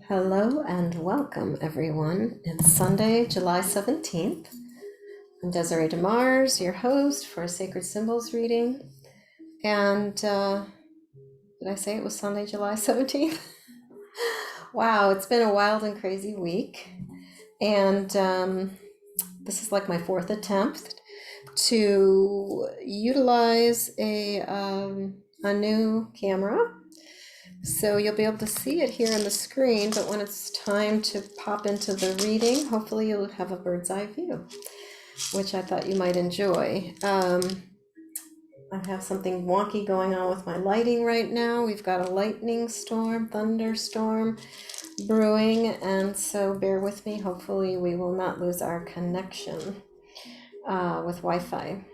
Hello and welcome, everyone. It's Sunday, July 17th. I'm Desiree DeMars, your host for Sacred Symbols reading. And did I say it was Sunday, July 17th? Wow, it's been a wild and crazy week. And this is like my fourth attempt to utilize a new camera. So you'll be able to see it here on the screen, but when it's time to pop into the reading, hopefully you'll have a bird's eye view, which I thought you might enjoy. I have something wonky going on with my lighting right now. We've got a lightning storm, thunderstorm brewing, and so bear with me. Hopefully we will not lose our connection with Wi-Fi.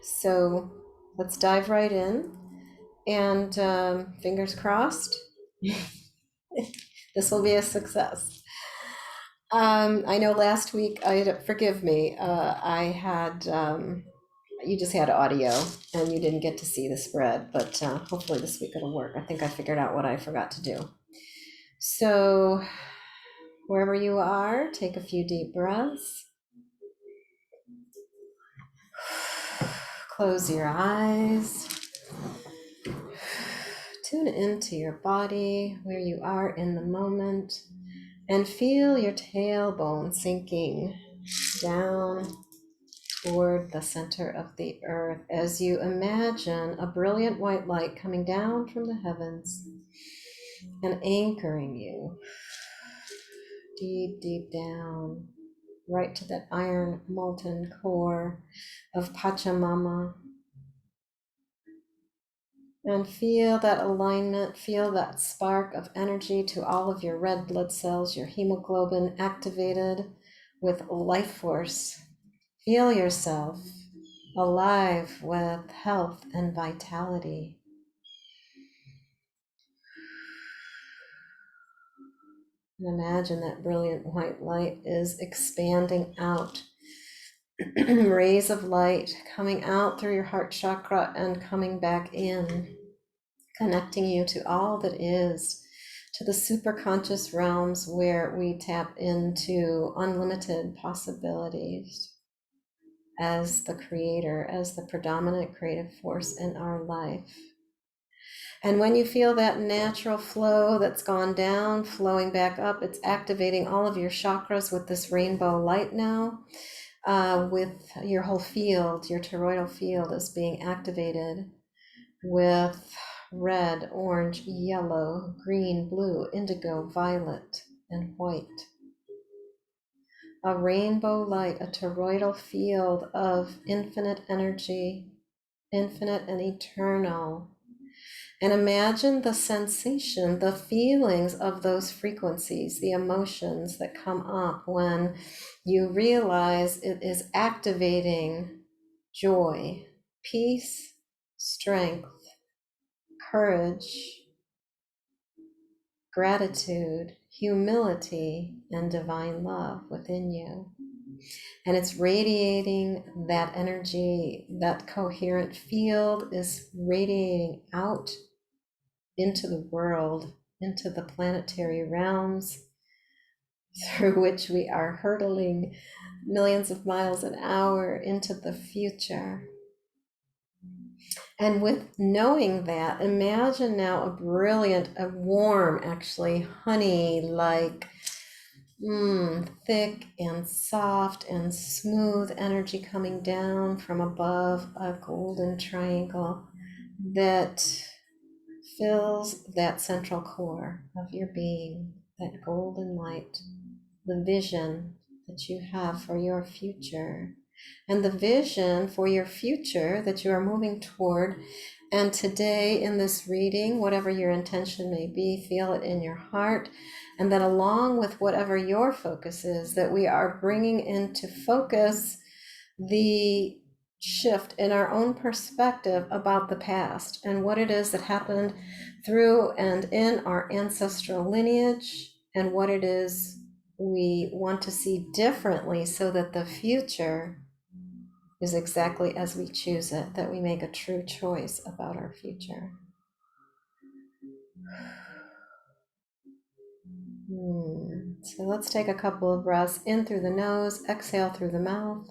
So let's dive right in, and fingers crossed. This will be a success. I know last week, forgive me, I had, you just had audio and you didn't get to see the spread, but hopefully this week it'll work. I think I figured out what I forgot to do. So wherever you are, take a few deep breaths. Close your eyes. Tune into your body, where you are in the moment, and feel your tailbone sinking down toward the center of the earth as you imagine a brilliant white light coming down from the heavens and anchoring you deep, deep down, right to that iron molten core of Pachamama. And feel that alignment, feel that spark of energy to all of your red blood cells, your hemoglobin activated with life force. Feel yourself alive with health and vitality. And imagine that brilliant white light is expanding out. Rays of light coming out through your heart chakra and coming back in, connecting you to all that is, to the superconscious realms where we tap into unlimited possibilities as the creator, as the predominant creative force in our life. And when you feel that natural flow that's gone down, flowing back up, it's activating all of your chakras with this rainbow light now, with your whole field, your toroidal field is being activated with red, orange, yellow, green, blue, indigo, violet, and white. A rainbow light, a toroidal field of infinite energy, infinite and eternal. And imagine the sensation, the feelings of those frequencies, the emotions that come up when you realize it is activating joy, peace, strength, courage, gratitude, humility, and divine love within you. And it's radiating that energy, that coherent field is radiating out into the world, into the planetary realms through which we are hurtling millions of miles an hour into the future. And with knowing that, imagine now a brilliant, a warm, actually, honey-like, thick and soft and smooth energy coming down from above, a golden triangle that fills that central core of your being, that golden light, the vision that you have for your future, and the vision for your future that you are moving toward. And today in this reading, whatever your intention may be, feel it in your heart. And then along with whatever your focus is, that we are bringing into focus the shift in our own perspective about the past and what it is that happened through and in our ancestral lineage, and what it is we want to see differently so that the future is exactly as we choose it, that we make a true choice about our future. So let's take a couple of breaths in through the nose, exhale through the mouth.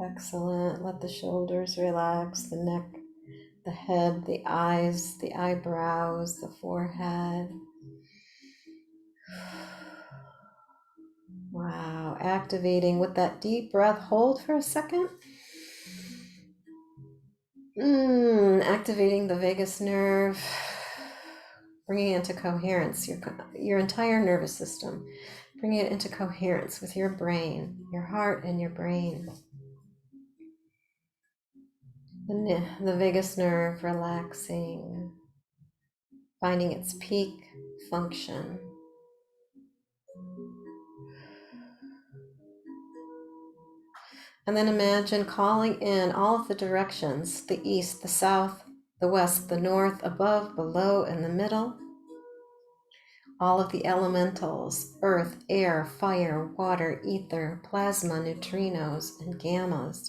Excellent. Let the shoulders relax, the neck, the head, the eyes, the eyebrows, the forehead. Wow. Activating with that deep breath. Hold for a second. Activating the vagus nerve, bringing it into coherence, your entire nervous system, bringing it into coherence with your brain, your heart and your brain. The vagus nerve relaxing, finding its peak function. And then imagine calling in all of the directions, the east, the south, the west, the north, above, below, and the middle. All of the elementals, earth, air, fire, water, ether, plasma, neutrinos, and gammas.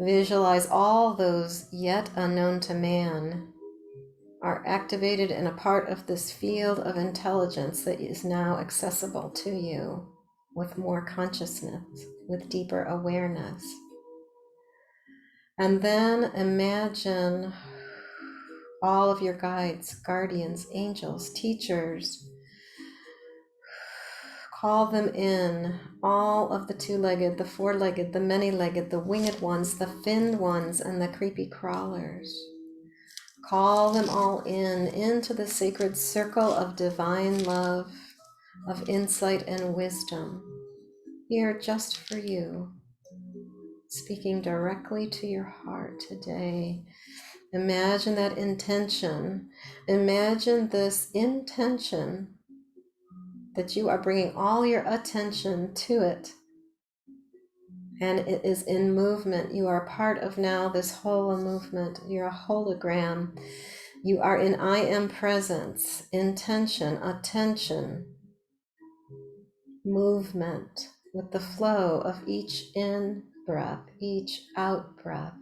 Visualize all those yet unknown to man are activated and a part of this field of intelligence that is now accessible to you with more consciousness, with deeper awareness. And then imagine all of your guides, guardians, angels, teachers. Call them in, all of the two-legged, the four-legged, the many-legged, the winged ones, the finned ones, and the creepy crawlers. Call them all in, into the sacred circle of divine love, of insight and wisdom, here just for you, speaking directly to your heart today. Imagine that intention. Imagine this intention that you are bringing all your attention to it. And it is in movement. You are part of now this whole movement. You're a hologram. You are in I am presence, intention, attention, movement with the flow of each in breath, each out breath.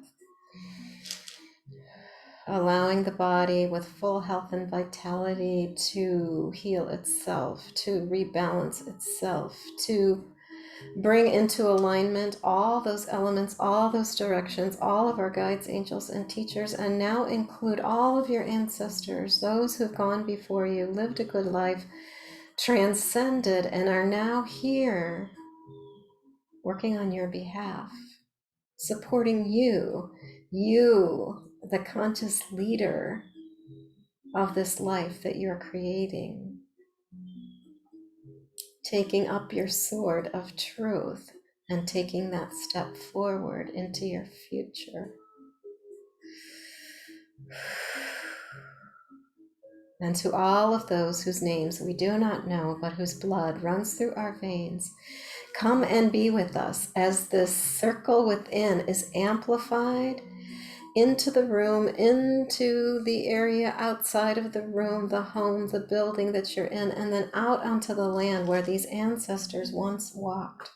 Allowing the body with full health and vitality to heal itself, to rebalance itself, to bring into alignment all those elements, all those directions, all of our guides, angels, and teachers, and now include all of your ancestors, those who've gone before you, lived a good life, transcended, and are now here working on your behalf, supporting you, the conscious leader of this life that you're creating, taking up your sword of truth and taking that step forward into your future. And to all of those whose names we do not know, but whose blood runs through our veins, come and be with us as this circle within is amplified into the room, into the area outside of the room, the home, the building that you're in, and then out onto the land where these ancestors once walked.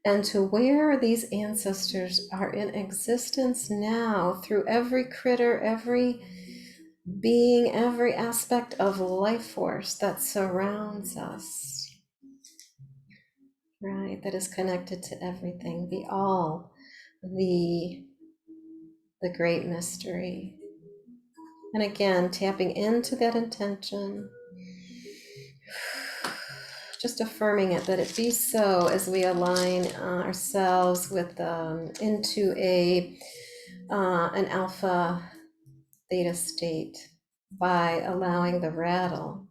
And to where these ancestors are in existence now through every critter, every being, every aspect of life force that surrounds us, right? That is connected to everything, the all, the great mystery. And again, tapping into that intention, just affirming it, that it be so as we align ourselves with into an alpha theta state by allowing the rattle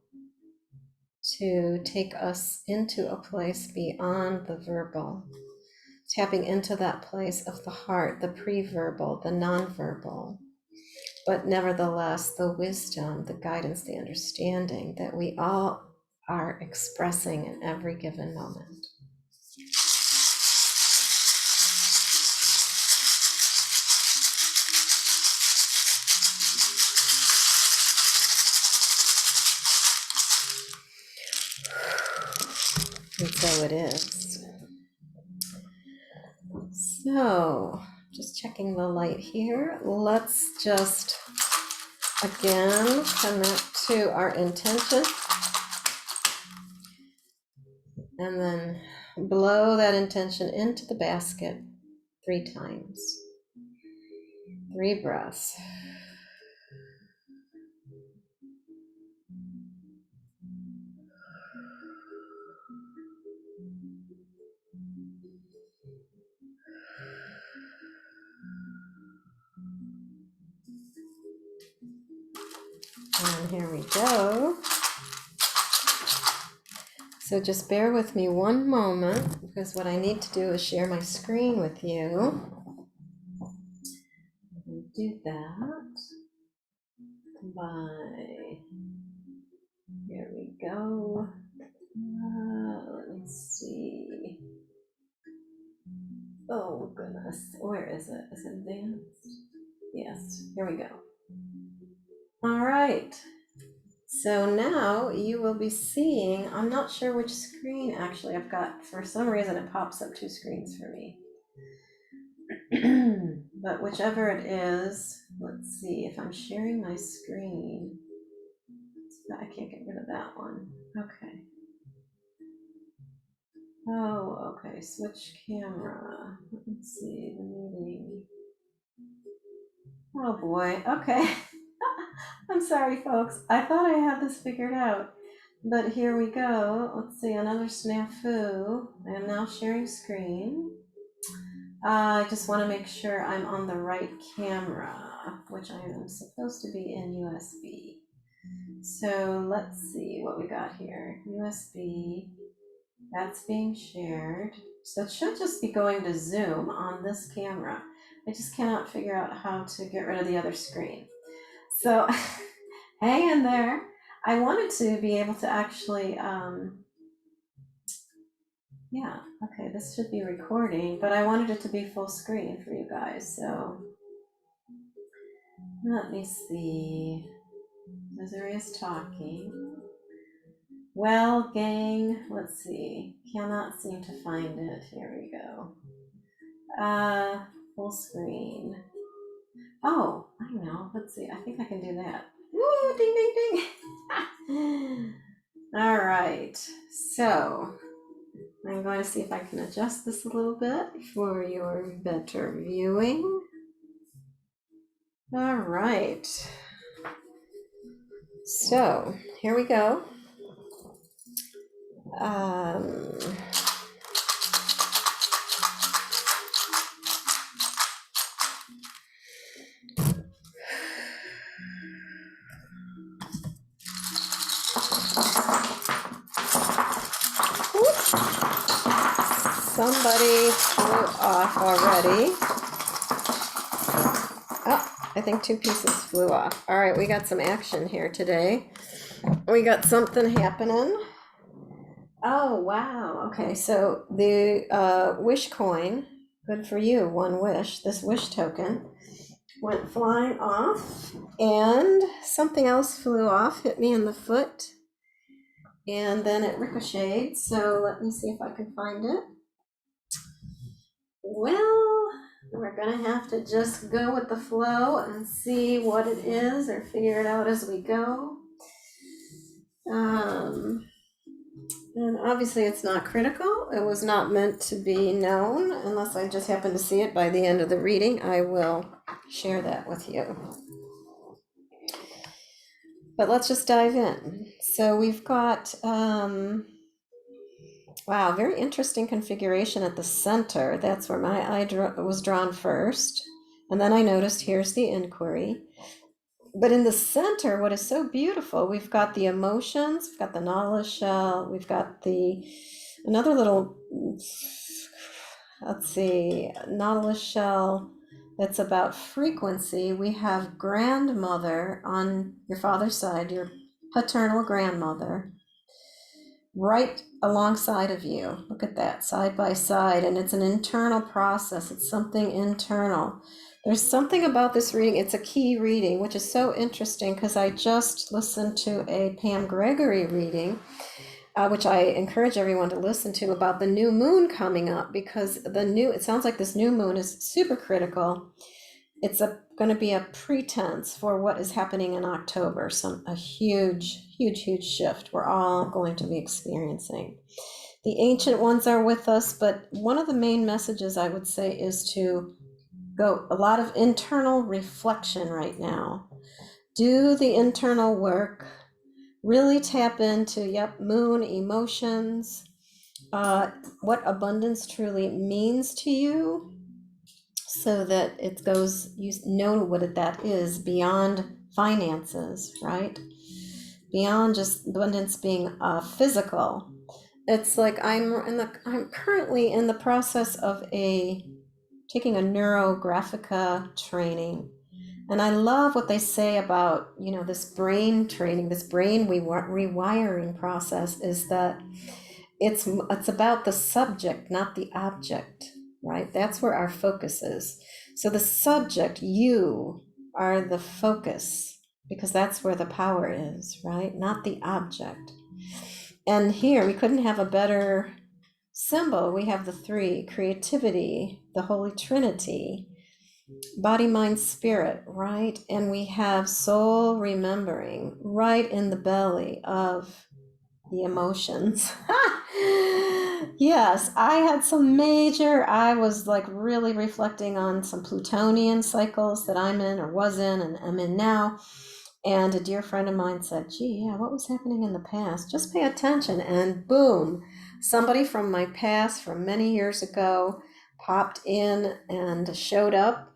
to take us into a place beyond the verbal, tapping into that place of the heart, the pre-verbal, the non-verbal, but nevertheless the wisdom, the guidance, the understanding that we all are expressing in every given moment. And so it is. So, just checking the light here. Let's just Again, connect to our intention and then blow that intention into the basket 3 times. 3 breaths. And here we go. So just bear with me one moment, because what I need to do is share my screen with you. Do that by, here we go. Let me see. Oh goodness, where is it? Is it advanced? Yes, here we go. All right. So now you will be seeing, I'm not sure which screen actually I've got. For some reason it pops up 2 screens for me. But whichever it is, let's see if I'm sharing my screen. I can't get rid of that one. Okay. Oh, okay. Switch camera. Let me see the meeting. Oh boy. Okay. I'm sorry, folks. I thought I had this figured out. But here we go. Let's see, another snafu. I am now sharing screen. I just want to make sure I'm on the right camera, which I am supposed to be in USB. So let's see what we got here. USB, that's being shared. So it should just be going to Zoom on this camera. I just cannot figure out how to get rid of the other screen. So hang in there. I wanted to be able to actually, yeah, okay, this should be recording, but I wanted it to be full screen for you guys. So let me see. Desiree is talking. Well, gang, let's see. Cannot seem to find it. Here we go. Full screen. Oh, I know. Let's see. I think I can do that. Woo, ding, ding, ding. All right. So I'm going to see if I can adjust this a little bit for your better viewing. All right. So here we go. Somebody flew off already. Oh, I think 2 pieces flew off. All right, we got some action here today. We got something happening. Oh, wow. Okay, so the wish coin, good for you, 1 wish, this wish token, went flying off, and something else flew off, hit me in the foot, and then it ricocheted. So let me see if I can find it. Well, we're gonna have to just go with the flow and see what it is, or figure it out as we go. And obviously it's not critical. It was not meant to be known unless I just happen to see it by the end of the reading. I will share that with you. But let's just dive in. So we've got, wow, very interesting configuration at the center. That's where my eye was drawn first. And then I noticed here's the inquiry. But in the center, what is so beautiful, we've got the emotions, we've got the nautilus shell, we've got another little, let's see, nautilus shell that's about frequency. We have grandmother on your father's side, your paternal grandmother, right alongside of you. Look at that, side by side, and it's an internal process. It's something internal. There's something about this reading, it's a key reading, which is so interesting because I just listened to a Pam Gregory reading, which I encourage everyone to listen to, about the new moon coming up, because it sounds like this new moon is super critical. it's going to be a pretense for what is happening in October, a huge shift we're all going to be experiencing. The ancient ones are with us, but one of the main messages I would say is to go a lot of internal reflection right now. Do the internal work, really tap into, moon emotions, what abundance truly means to you, so that it goes, you know what that is beyond finances, right? Beyond just abundance being physical. It's like I'm currently in the process of taking a neurographica training. And I love what they say about, this brain training, this brain rewiring process, is that it's about the subject, not the object, right? That's where our focus is. So the subject, you, are the focus, because that's where the power is, right? Not the object. And here we couldn't have a better symbol. We have the three: creativity, the Holy Trinity, body, mind, spirit, right? And we have soul remembering right in the belly of the emotions. Yes, I was like really reflecting on some Plutonian cycles that I'm in or was in and I'm in now. And a dear friend of mine said, gee, yeah, what was happening in the past? Just pay attention. And boom, somebody from my past from many years ago popped in and showed up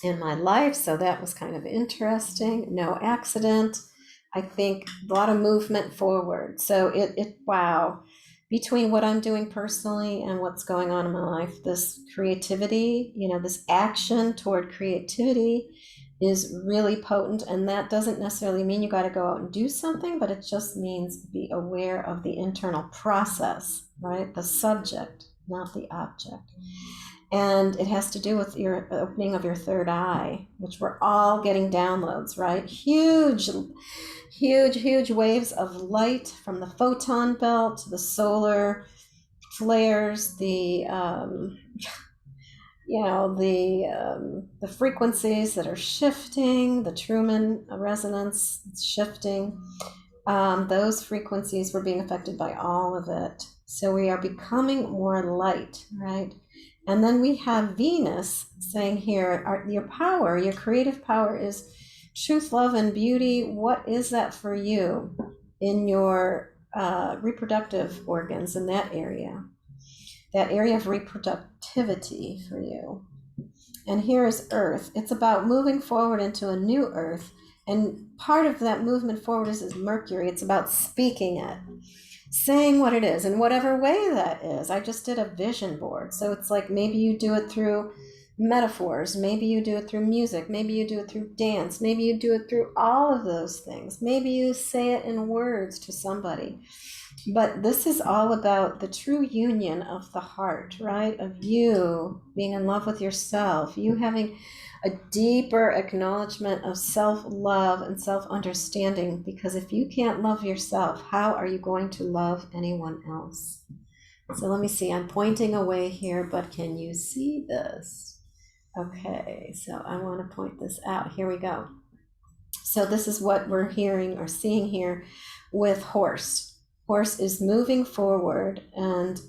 in my life. So that was kind of interesting. No accident. I think a lot of movement forward. So wow, between what I'm doing personally and what's going on in my life, this creativity, this action toward creativity is really potent. And that doesn't necessarily mean you got to go out and do something, but it just means be aware of the internal process, right? The subject, not the object. And it has to do with your opening of your third eye, which we're all getting downloads, right? Huge waves of light from the photon belt, the solar flares, the frequencies that are shifting, the Truman resonance shifting. Those frequencies were being affected by all of it. So we are becoming more light, right? And then we have Venus saying here, your power, your creative power is truth, love, and beauty. What is that for you in your reproductive organs, in that area of reproductivity for you? And here is Earth. It's about moving forward into a new Earth. And part of that movement forward is Mercury. It's about speaking it, saying what it is in whatever way that is. I just did a vision board. So it's like, maybe you do it through metaphors, maybe you do it through music, maybe you do it through dance, maybe you do it through all of those things, maybe you say it in words to somebody. But this is all about the true union of the heart, right? Of you being in love with yourself, you having a deeper acknowledgement of self-love and self-understanding. Because if you can't love yourself, how are you going to love anyone else? So let me see, I'm pointing away here, but can you see this? Okay, so I want to point this out. Here we go. So this is what we're hearing or seeing here with horse. Horse is moving forward and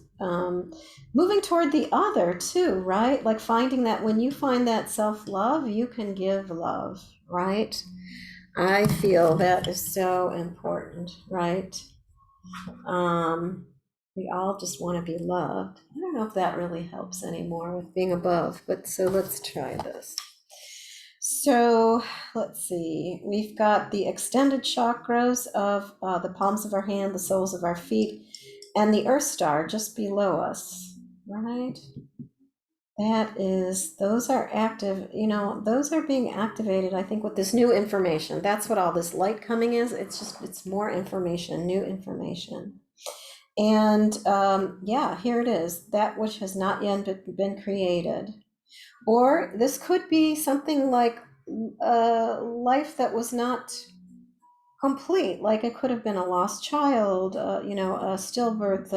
moving toward the other too, right? Like finding that when you find that self-love, you can give love, right? I feel that is so important, right? We all just want to be loved. I don't know if that really helps anymore with being above, but so let's try this. So let's see, we've got the extended chakras of the palms of our hand, the soles of our feet, and the Earth Star just below us, right? Those are active, those are being activated, I think, with this new information. That's what all this light coming is. It's more information, new information. And here it is, that which has not yet been created. Or this could be something like a life that was not complete. Like it could have been a lost child, a stillbirth,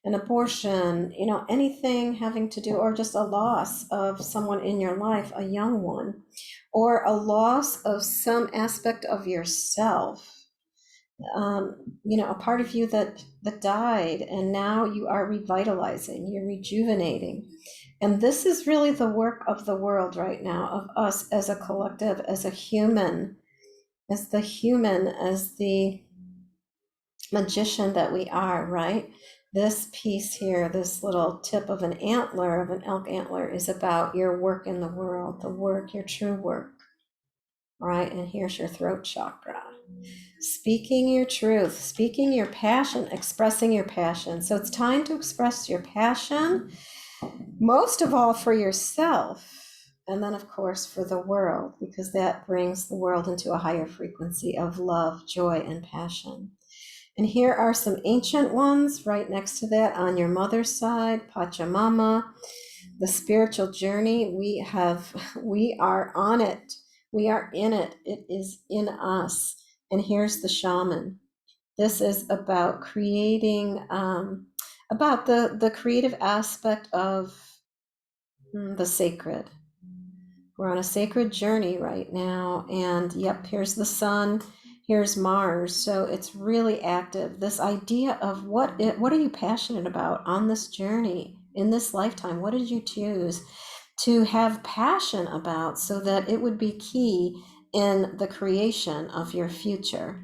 an abortion, anything having to do, or just a loss of someone in your life, a young one, or a loss of some aspect of yourself. A part of you that died, and now you are revitalizing, you're rejuvenating. And this is really the work of the world right now, of us as a collective, as a human, as the magician that we are, right? This piece here, this little tip of an antler, of an elk antler, is about your work in the world, the work, your true work, right? And here's your throat chakra. Speaking your truth, speaking your passion, expressing your passion. So it's time to express your passion, most of all for yourself, and then, of course, for the world, because that brings the world into a higher frequency of love, joy, and passion. And here are some ancient ones right next to that on your mother's side, Pachamama, the spiritual journey. We are on it. We are in it. It is in us. And here's the shaman. This is about creating, about the creative aspect of the sacred. We're on a sacred journey right now. And yep, here's the sun, here's Mars. So it's really active. This idea of what are you passionate about on this journey, in this lifetime? What did you choose to have passion about so that it would be key in the creation of your future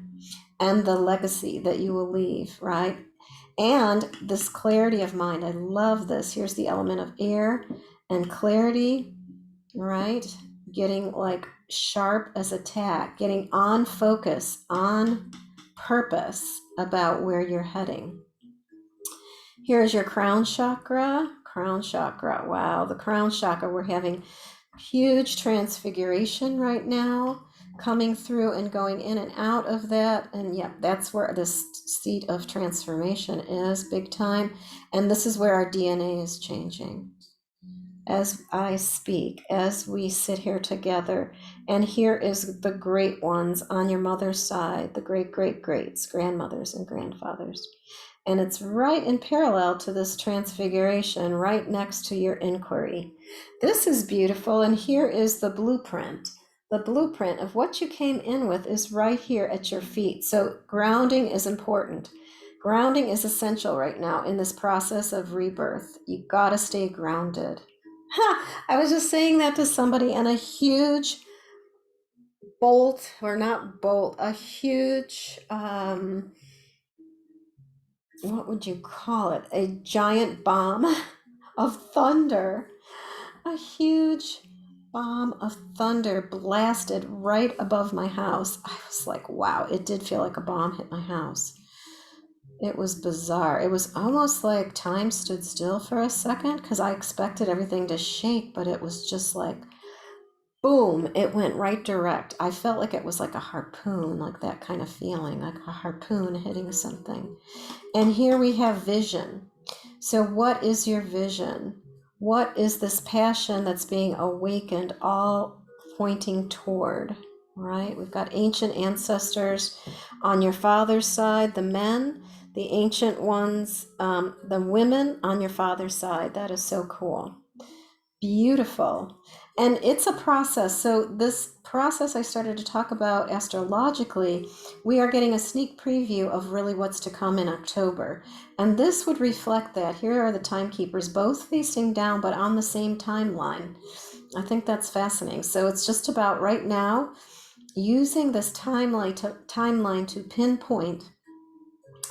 and the legacy that you will leave, right? And this clarity of mind. I love this. Here's the element of air and clarity, right? Getting like sharp as a tack, getting on focus, on purpose about where you're heading. Here's your crown chakra. Crown chakra. Wow, the crown chakra. We're having huge transfiguration right now, coming through and going in and out of that. And yep, that's where this seat of transformation is, big time. And this is where our DNA is changing as I speak, as we sit here together. And here is the great ones on your mother's side, the great greats, grandmothers and grandfathers. And it's right in parallel to this transfiguration, right next to your inquiry. This is beautiful. And here is the blueprint. The blueprint of what you came in with is right here at your feet. So grounding is important. Grounding is essential right now in this process of rebirth. You gotta stay grounded. I was just saying that to somebody, and a huge bolt, or not bolt, a huge, what would you call it? A giant bomb of thunder. A huge bomb of thunder blasted right above my house. I was like, wow, it did feel like a bomb hit my house. It was bizarre. It was almost like time stood still for a second because I expected everything to shake, but it was just like, boom, it went right direct. I felt like it was like a harpoon, like that kind of feeling, like a harpoon hitting something. And here we have vision. So, what is your vision? What is this passion that's being awakened, all pointing toward, right? We've got ancient ancestors on your father's side, the men, the ancient ones, the women on your father's side. That is so cool. Beautiful. And it's a process. So, this process I started to talk about astrologically, we are getting a sneak preview of really what's to come in October. And this would reflect that. Here are the timekeepers, both facing down, but on the same timeline. I think that's fascinating. So, it's just about right now using this timeline to pinpoint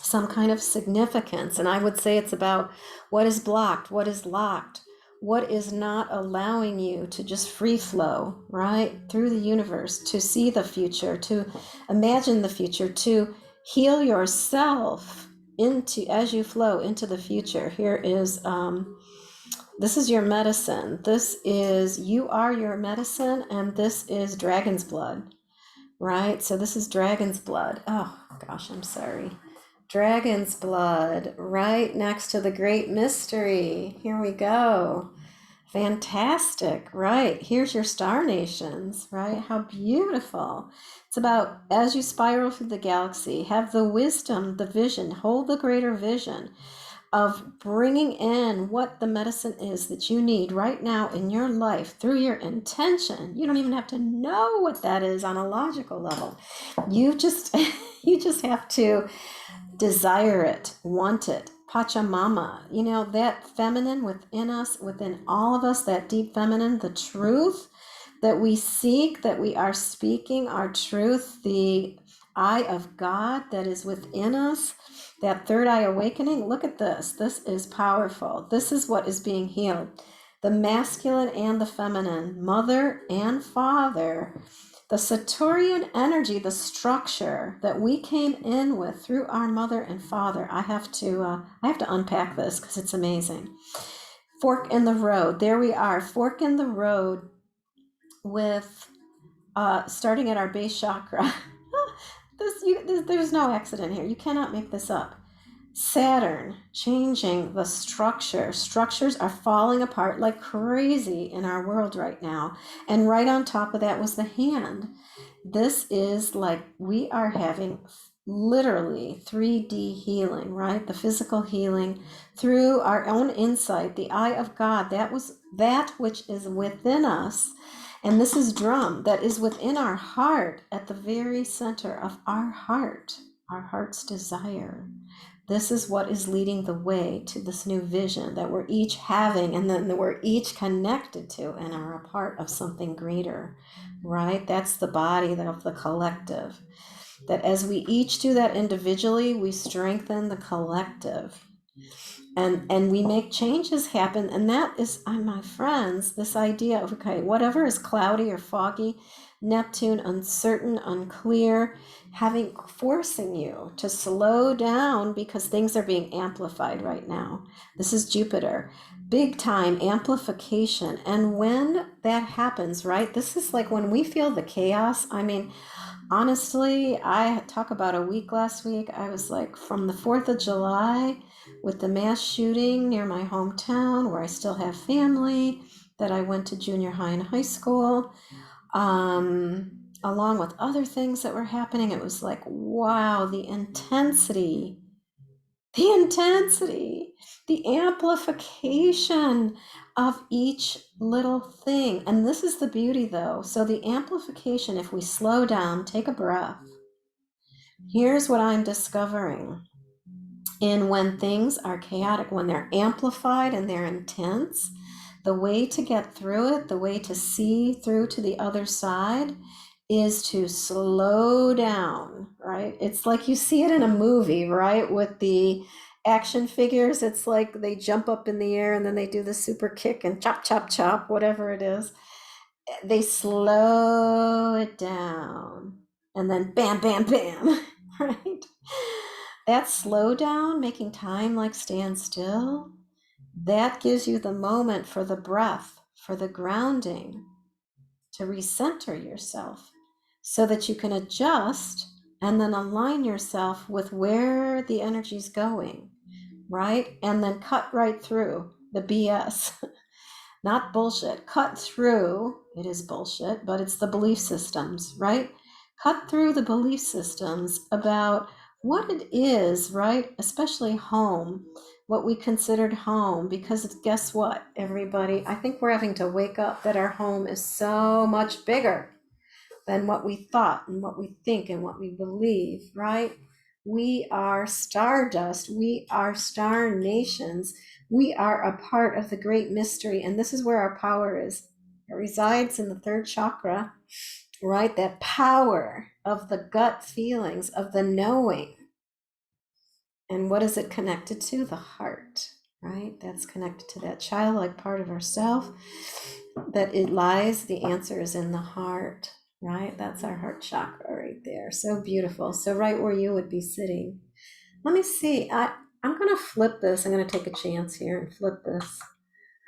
some kind of significance. And I would say it's about what is blocked, what is locked, what is not allowing you to just free flow, right, through the universe, to see the future, to imagine the future, to heal yourself into as you flow into the future. Here is this is your medicine. This is, you are your medicine, and this is dragon's blood, right? So this is dragon's blood. Oh gosh, I'm sorry. Dragon's blood, right next to the great mystery. Here we go. Fantastic, right? Here's your star nations, right? How beautiful. It's about as you spiral through the galaxy, have the wisdom, the vision, hold the greater vision of bringing in what the medicine is that you need right now in your life through your intention. You don't even have to know what that is on a logical level. You just you just have to desire it, want it. Pachamama, that feminine within us, within all of us, that deep feminine, the truth that we seek, that we are speaking our truth, the eye of God that is within us, that third eye awakening. Look at this. This is powerful. This is what is being healed. The masculine and the feminine, mother and father, the Saturnian energy, the structure that we came in with through our mother and father. I have to unpack this because it's amazing. Fork in the road. There we are. Fork in the road with starting at our base chakra. There's no accident here. You cannot make this up. Saturn changing the structure. Structures are falling apart like crazy in our world right now. And right on top of that was the hand. This is like we are having literally 3D healing, right? The physical healing through our own insight, the eye of God. That was that which is within us. And this is drum that is within our heart, at the very center of our heart's desire. This is what is leading the way to this new vision that we're each having, and then that we're each connected to and are a part of something greater, right? That's the body of the collective. That as we each do that individually, we strengthen the collective. And we make changes happen. And that is, my friends, this idea of, okay, whatever is cloudy or foggy, Neptune, uncertain, unclear, forcing you to slow down because things are being amplified right now. This is Jupiter, big time amplification. And when that happens, right, this is like when we feel the chaos. Honestly, I talk about a week last week. I was like, from the 4th of July with the mass shooting near my hometown where I still have family, that I went to junior high and high school, along with other things that were happening. It was like, wow, the intensity, the amplification of each little thing. And this is the beauty, though. So the amplification, if we slow down, take a breath, here's what I'm discovering. And when things are chaotic, when they're amplified and they're intense, the way to get through it, the way to see through to the other side, is to slow down, right? It's like you see it in a movie, right? With the action figures, it's like they jump up in the air and then they do the super kick and chop, chop, chop, whatever it is. They slow it down and then bam, bam, bam, right? That slowdown, making time like stand still, that gives you the moment for the breath, for the grounding, to recenter yourself so that you can adjust and then align yourself with where the energy's going, right? And then cut right through the BS. Not bullshit. Cut through, it is bullshit, but it's the belief systems, right? Cut through the belief systems about what it is, right? Especially home, what we considered home, because guess what, everybody? I think we're having to wake up that our home is so much bigger than what we thought and what we think and what we believe, right? We are stardust. We are star nations. We are a part of the great mystery. And this is where our power is. It resides in the third chakra, right? That power of the gut feelings, of the knowing. And what is it connected to? The heart, right? That's connected to that childlike part of ourself. That it lies, the answer is in the heart, right? That's our heart chakra right there. So beautiful. So right where you would be sitting. Let me see. I'm going to flip this. I'm going to take a chance here and flip this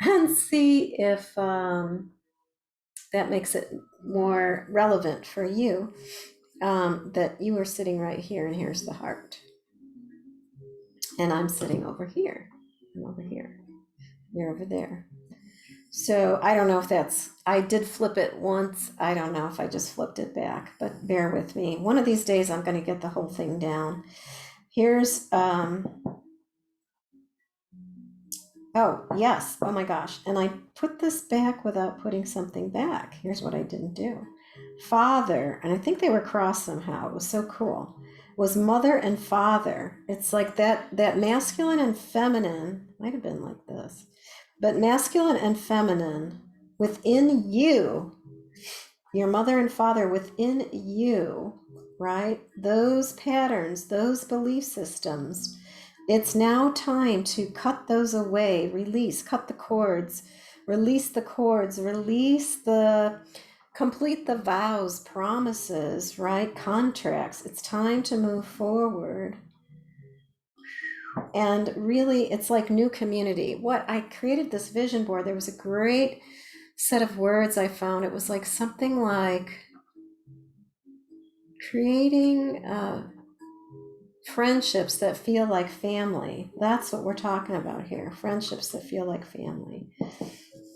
and see if that makes it more relevant for you, that you are sitting right here and here's the heart. And I'm sitting over here. I'm over here. You're over there. So I don't know if I did flip it once. I don't know if I just flipped it back, but bear with me. One of these days I'm going to get the whole thing down. Here's, oh, yes. Oh my gosh. And I put this back without putting something back. Here's what I didn't do. Father, and I think they were crossed somehow. It was so cool. Was mother and father. It's like that masculine and feminine might have been like this, but masculine and feminine within you, your mother and father within you, right? Those patterns, those belief systems. It's now time to cut those away, release, cut the cords, release the cords, complete the vows, promises, right? Contracts. It's time to move forward. And really, it's like new community. What I created this vision board, there was a great set of words I found. It was like something like creating friendships that feel like family. That's what we're talking about here. Friendships that feel like family.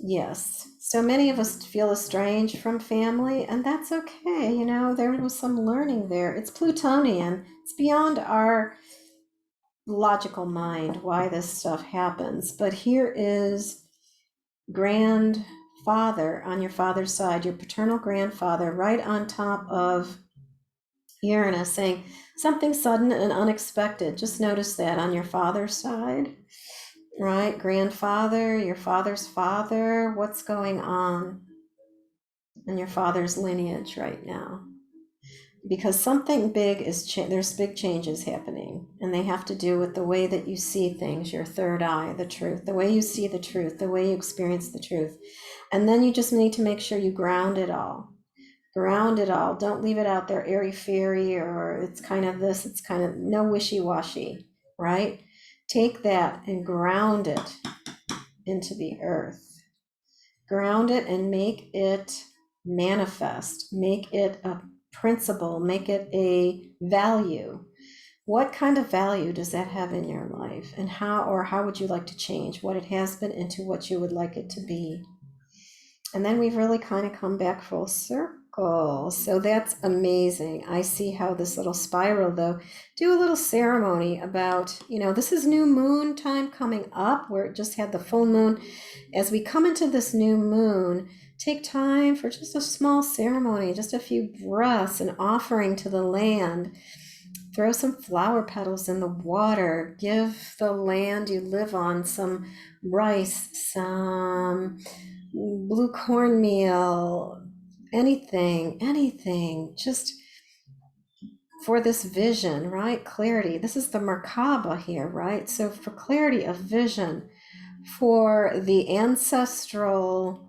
Yes. So many of us feel estranged from family, and that's okay. You know, there was some learning there. It's Plutonian, it's beyond our logical mind why this stuff happens. But here is grandfather on your father's side, your paternal grandfather, right on top of Uranus, saying something sudden and unexpected. Just notice that on your father's side, right? Grandfather, your father's father, what's going on in your father's lineage right now? Because something big is, there's big changes happening, and they have to do with the way that you see things, your third eye, the truth, the way you see the truth, the way you experience the truth. And then you just need to make sure you ground it all. Ground it all. Don't leave it out there airy fairy, or it's kind of this, it's kind of no wishy-washy, right? Take that and ground it into the earth. Ground it and make it manifest. Make it a principle. Make it a value. What kind of value does that have in your life? And how would you like to change what it has been into what you would like it to be? And then we've really kind of come back full circle. So that's amazing. I see how this little spiral, though, do a little ceremony about, this is new moon time coming up, where it just had the full moon. As we come into this new moon, take time for just a small ceremony, just a few breaths, an offering to the land. Throw some flower petals in the water. Give the land you live on some rice, some blue cornmeal, anything, just for this vision, right? Clarity. This is the Merkaba here, right? So for clarity of vision, for the ancestral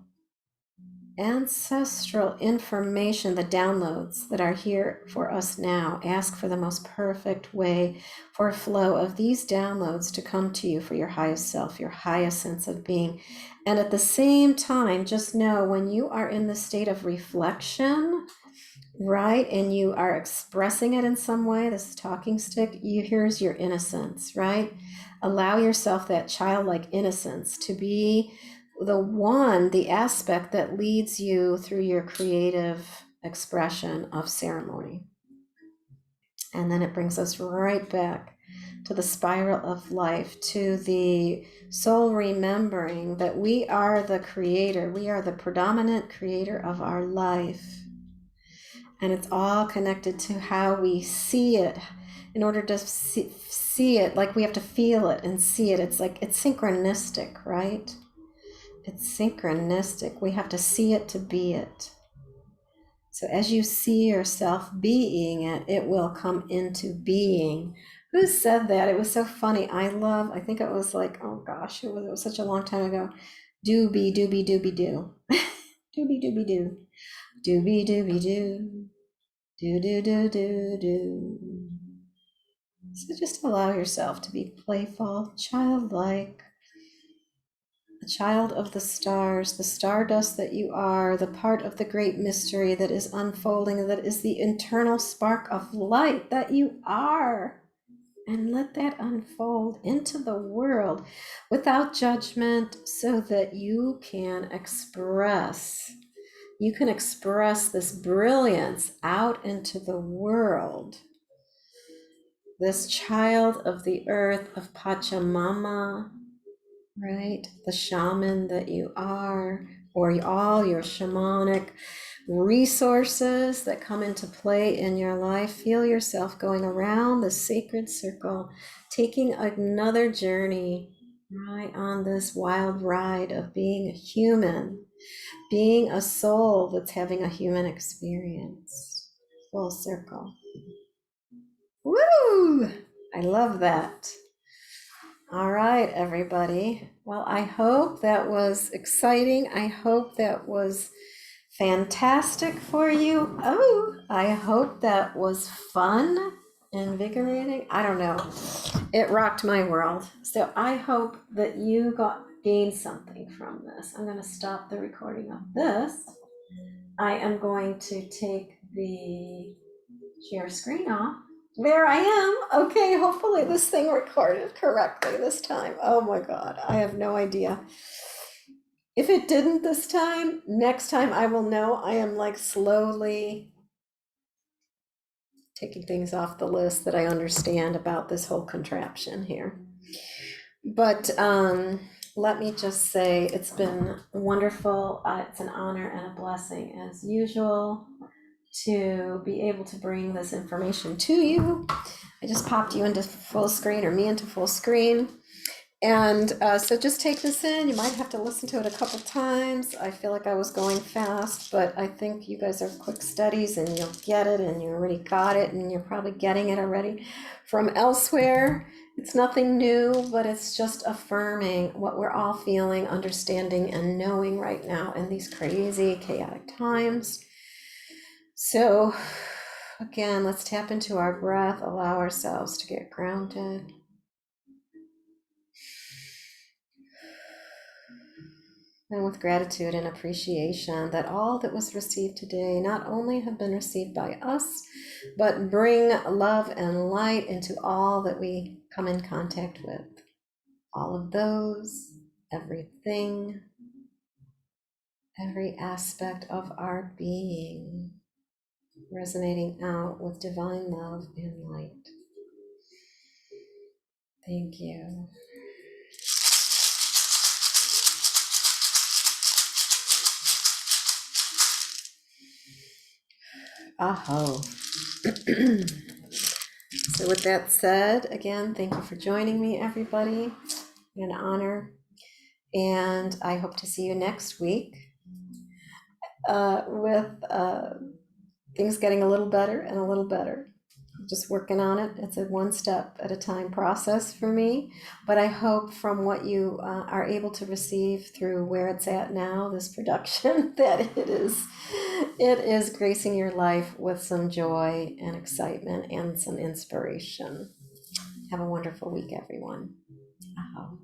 information, the downloads that are here for us now. Ask for the most perfect way for a flow of these downloads to come to you for your highest self, your highest sense of being. And at the same time, just know when you are in the state of reflection, right, and you are expressing it in some way, this talking stick, here's your innocence, right? Allow yourself that childlike innocence to be the aspect that leads you through your creative expression of ceremony. And then it brings us right back to the spiral of life, to the soul remembering that we are the creator, we are the predominant creator of our life. And it's all connected to how we see it. In order to see it, like we have to feel it and see it. It's like, it's synchronistic, right? It's synchronistic. We have to see it to be it. So as you see yourself being it, it will come into being. Who said that? It was so funny. I think it was like, oh gosh, it was such a long time ago. Doobie doobie doobie doo. Doobie doobie doo. Doobie doobie doo. Do do do do do. So just allow yourself to be playful, childlike, a child of the stars, the stardust that you are, the part of the great mystery that is unfolding, that is the internal spark of light that you are. and let that unfold into the world without judgment so that you can express. You can express this brilliance out into the world. This child of the earth, of Pachamama, right? The shaman that you are, or all your shamanic resources that come into play in your life. Feel yourself going around the sacred circle, taking another journey, right, on this wild ride of being a human, being a soul that's having a human experience. Full circle. Woo! I love that. All right, everybody. Well, I hope that was exciting. I hope that was fantastic for you. Oh, I hope that was fun, invigorating. I don't know. It rocked my world. So I hope that you gained something from this. I'm going to stop the recording of this. I am going to take the share screen off. There I am. Okay, hopefully this thing recorded correctly this time. Oh my God, I have no idea. If it didn't this time, next time I will know. I am like slowly taking things off the list that I understand about this whole contraption here. But let me just say it's been wonderful. It's an honor and a blessing as usual to be able to bring this information to you. I just popped you into full screen, or me into full screen. And so just take this in. You might have to listen to it a couple times. I feel like I was going fast, but I think you guys are quick studies and you'll get it, and you already got it, and you're probably getting it already from elsewhere. It's nothing new, but it's just affirming what we're all feeling, understanding, and knowing right now in these crazy, chaotic times. So again, let's tap into our breath, allow ourselves to get grounded. And with gratitude and appreciation that all that was received today not only have been received by us, but bring love and light into all that we come in contact with. All of those, everything, every aspect of our being, resonating out with divine love and light. Thank you. Aho. So with that said, again, thank you for joining me, everybody. An honor. And I hope to see you next week with things getting a little better and a little better. Just working on it. It's a one step at a time process for me. But I hope from what you are able to receive through where it's at now, this production, that it is gracing your life with some joy and excitement and some inspiration. Have a wonderful week, everyone. Aho.